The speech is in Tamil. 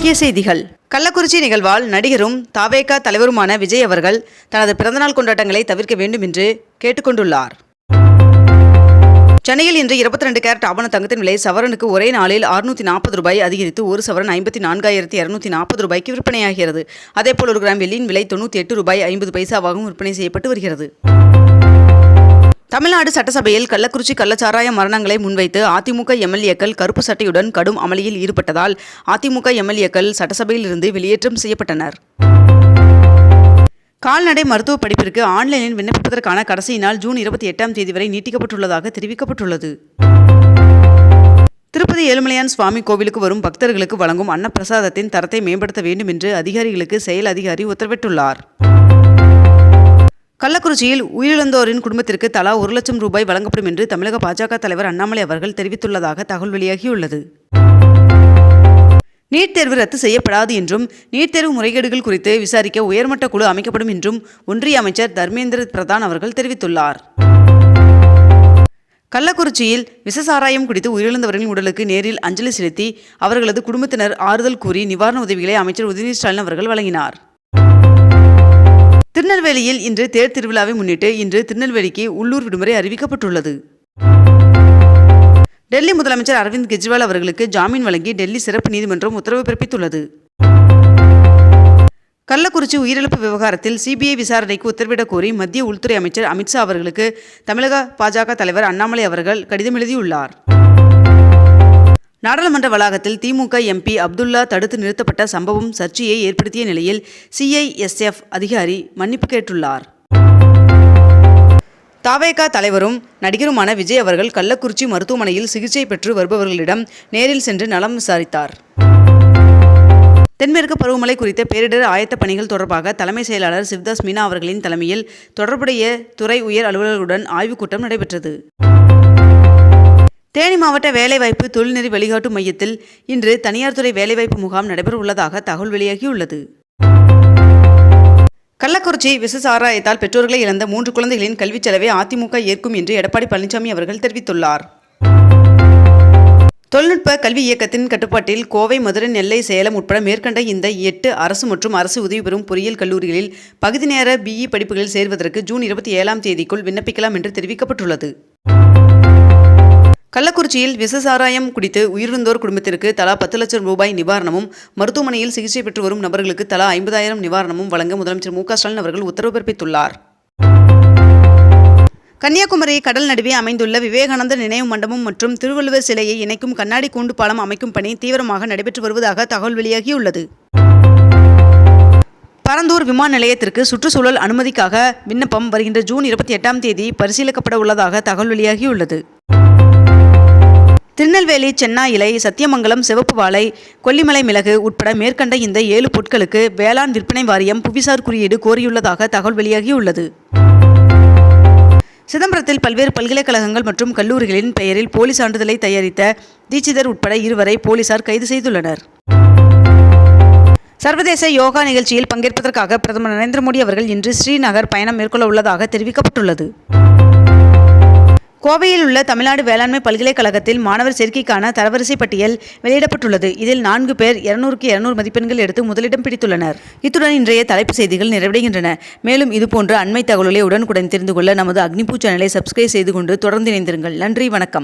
முக்கிய செய்திகள். கள்ளக்குறிச்சி நிகழ்வால் நடிகரும் தவேக தலைவருமான விஜய் அவர்கள் தனது பிறந்தநாள் கொண்டாட்டங்களை தவிர்க்க வேண்டும் என்று கேட்டுக்கொண்டுள்ளார். சென்னையில் இன்று 22 கேரட் ஆபண தங்கத்தின் விலை சவரனுக்கு ஒரே நாளில் 640 ரூபாய் அதிகரித்து ஒரு சவரன் 54,240 ரூபாய்க்கு விற்பனையாகிறது. அதேபோல் ஒரு கிராம் வெள்ளியின் விலை 98 ரூபாய் 50 பைசாவாகவும் விற்பனை செய்யப்பட்டு வருகிறது. தமிழ்நாடு சட்டசபையில் கள்ளக்குறிச்சி கள்ளச்சாராய மரணங்களை முன்வைத்து அதிமுக எம்எல்ஏக்கள் கருப்பு சட்டையுடன் கடும் அமளியில் ஈடுபட்டதால் அதிமுக எம்எல்ஏக்கள் சட்டசபையில் இருந்து வெளியேற்றம் செய்யப்பட்டனர். கால்நடை மருத்துவ படிப்பிற்கு ஆன்லைனில் விண்ணப்பிப்பதற்கான கடைசி நாள் ஜூன் 28ஆம் தேதி வரை நீட்டிக்கப்பட்டுள்ளதாக தெரிவிக்கப்பட்டுள்ளது. திருப்பதி ஏழுமலையான் சுவாமி கோவிலுக்கு வரும் பக்தர்களுக்கு வழங்கும் அன்னப்பிரசாதத்தின் தரத்தை மேம்படுத்த வேண்டும் என்று அதிகாரிகளுக்கு செயல் அதிகாரி உத்தரவிட்டுள்ளார். கள்ளக்குறிச்சியில் உயிரிழந்தோரின் குடும்பத்திற்கு தலா 1 லட்சம் ரூபாய் வழங்கப்படும் என்று தமிழக பாஜக தலைவர் அண்ணாமலை அவர்கள் தெரிவித்துள்ளதாக தகவல் வெளியாகியுள்ளது. நீட் தேர்வு ரத்து செய்யப்படாது என்றும் நீட் தேர்வு முறைகேடுகள் குறித்து விசாரிக்க உயர்மட்ட குழு அமைக்கப்படும் என்றும் ஒன்றிய அமைச்சர் தர்மேந்திர பிரதான் அவர்கள் தெரிவித்துள்ளார். கள்ளக்குறிச்சியில் விஷசாராயம் குடித்து உயிரிழந்தவர்களின் உடலுக்கு நேரில் அஞ்சலி செலுத்தி அவர்களது குடும்பத்தினர் ஆறுதல் கூறி நிவாரண உதவிகளை அமைச்சர் உதயநிதி ஸ்டாலின் அவர்கள் வழங்கினார். திருநெல்வேலியில் இன்று தேர் திருவிழாவை முன்னிட்டு இன்று திருநெல்வேலிக்கு உள்ளூர் விடுமுறை அறிவிக்கப்பட்டுள்ளது. டெல்லி முதலமைச்சர் அரவிந்த் கெஜ்ரிவால் அவர்களுக்கு ஜாமீன் வழங்கி டெல்லி சிறப்பு நீதிமன்றம் உத்தரவு பிறப்பித்துள்ளது. கள்ளக்குறிச்சி உயிரிழப்பு விவகாரத்தில் சிபிஐ விசாரணைக்கு உத்தரவிடக் கோரி மத்திய உள்துறை அமைச்சர் அமித்ஷா அவர்களுக்கு தமிழக பாஜக தலைவர் அண்ணாமலை அவர்கள் கடிதம் எழுதியுள்ளார். நாடாளுமன்ற வளாகத்தில் திமுக எம்பி அப்துல்லா தடுத்து நிறுத்தப்பட்ட சம்பவம் சர்ச்சையை ஏற்படுத்திய நிலையில் சிஐஎஸ்எஃப் அதிகாரி மன்னிப்பு கேட்டுள்ளார். தவேக தலைவரும் நடிகருமான விஜய் அவர்கள் கள்ளக்குறிச்சி மருத்துவமனையில் சிகிச்சை பெற்று வருபவர்களிடம் நேரில் சென்று நலம் விசாரித்தார். தென்மேற்கு பருவமழை குறித்த பேரிடர் ஆயத்த பணிகள் தொடர்பாக தலைமை செயலாளர் சிவ்தாஸ் மீனா அவர்களின் தலைமையில் தொடர்புடைய துறை உயர் அலுவலர்களுடன் ஆய்வுக் கூட்டம் நடைபெற்றது. தேனி மாவட்ட வேலைவாய்ப்பு தொழில்நெறி வழிகாட்டு மையத்தில் இன்று தனியார் துறை வேலைவாய்ப்பு முகாம் நடைபெற உள்ளதாக தகவல் வெளியாகியுள்ளது. கள்ளக்குறிச்சி விஷசாராயத்தால் பெற்றோர்களை இழந்த 3 குழந்தைகளின் கல்விச் செலவை அதிமுக ஏற்கும் என்று எடப்பாடி பழனிசாமி அவர்கள் தெரிவித்துள்ளார். தொழில்நுட்ப கல்வி இயக்கத்தின் கட்டுப்பாட்டில் கோவை, மதுரை, நெல்லை, சேலம் உட்பட மேற்கண்ட இந்த 8 அரசு மற்றும் அரசு உதவி பெறும் பொறியியல் கல்லூரிகளில் பகுதி நேர பிஇ படிப்புகளில் சேர்வதற்கு ஜூன் 27ஆம் தேதிக்குள் விண்ணப்பிக்கலாம் என்று தெரிவிக்கப்பட்டுள்ளது. கள்ளக்குறிச்சியில் விஷசாராயம் குடித்து உயிரிழந்தோர் குடும்பத்திற்கு தலா 10 லட்சம் ரூபாய் நிவாரணமும் மருத்துவமனையில் சிகிச்சை பெற்று வரும் நபர்களுக்கு தலா 50,000 நிவாரணமும் வழங்க முதலமைச்சர் மு.க. ஸ்டாலின் அவர்கள் உத்தரவு பிறப்பித்துள்ளார். கன்னியாகுமரி கடல் நடுவே அமைந்துள்ள விவேகானந்தர் நினைவு மண்டபம் மற்றும் திருவள்ளுவர் சிலையை இணைக்கும் கண்ணாடி கூண்டு பாலம் அமைக்கும் பணி தீவிரமாக நடைபெற்று வருவதாக தகவல் வெளியாகியுள்ளது. பரந்தூர் விமான நிலையத்திற்கு சுற்றுச்சூழல் அனுமதிக்காக விண்ணப்பம் வருகின்ற ஜூன் 28ஆம் தேதி பரிசீலிக்கப்பட உள்ளதாக தகவல் வெளியாகியுள்ளது. திருநெல்வேலி சென்னா இலை, சத்தியமங்கலம் சிவப்பு வாழை, கொல்லிமலை மிளகு உட்பட மேற்கண்ட இந்த 7 பொருட்களுக்கு வேளாண் விற்பனை வாரியம் புவிசார் குறியீடு கோரியுள்ளதாக தகவல் வெளியாகியுள்ளது. சிதம்பரத்தில் பல்வேறு பல்கலைக்கழகங்கள் மற்றும் கல்லூரிகளின் பெயரில் போலி சான்றிதழை தயாரித்த தீட்சிதர் உட்பட 2 வரை போலீசார் கைது செய்துள்ளனர். சர்வதேச யோகா நிகழ்ச்சியில் பங்கேற்பதற்காக பிரதமர் நரேந்திர மோடி அவர்கள் இன்று ஸ்ரீநகர் பயணம் மேற்கொள்ள உள்ளதாக தெரிவிக்கப்பட்டுள்ளது. கோவையில் உள்ள தமிழ்நாடு வேளாண்மை பல்கலைக்கழகத்தில் மாணவர் சேர்க்கைக்கான தரவரிசை பட்டியல் வெளியிடப்பட்டுள்ளது. இதில் 4 பேர் 200க்கு 200 மதிப்பெண்கள் எடுத்து முதலிடம் பிடித்துள்ளனர். இத்துடன் இன்றைய தலைப்பு செய்திகள் நிறைவடைகின்றன. மேலும் இதுபோன்ற அண்மை தகவல்களை உடனுக்குடன் தெரிந்து கொள்ள நமது அக்னிபூ சேனலை சப்ஸ்கிரைப் செய்து கொண்டு தொடர்ந்து இணைந்திருங்கள். நன்றி, வணக்கம்.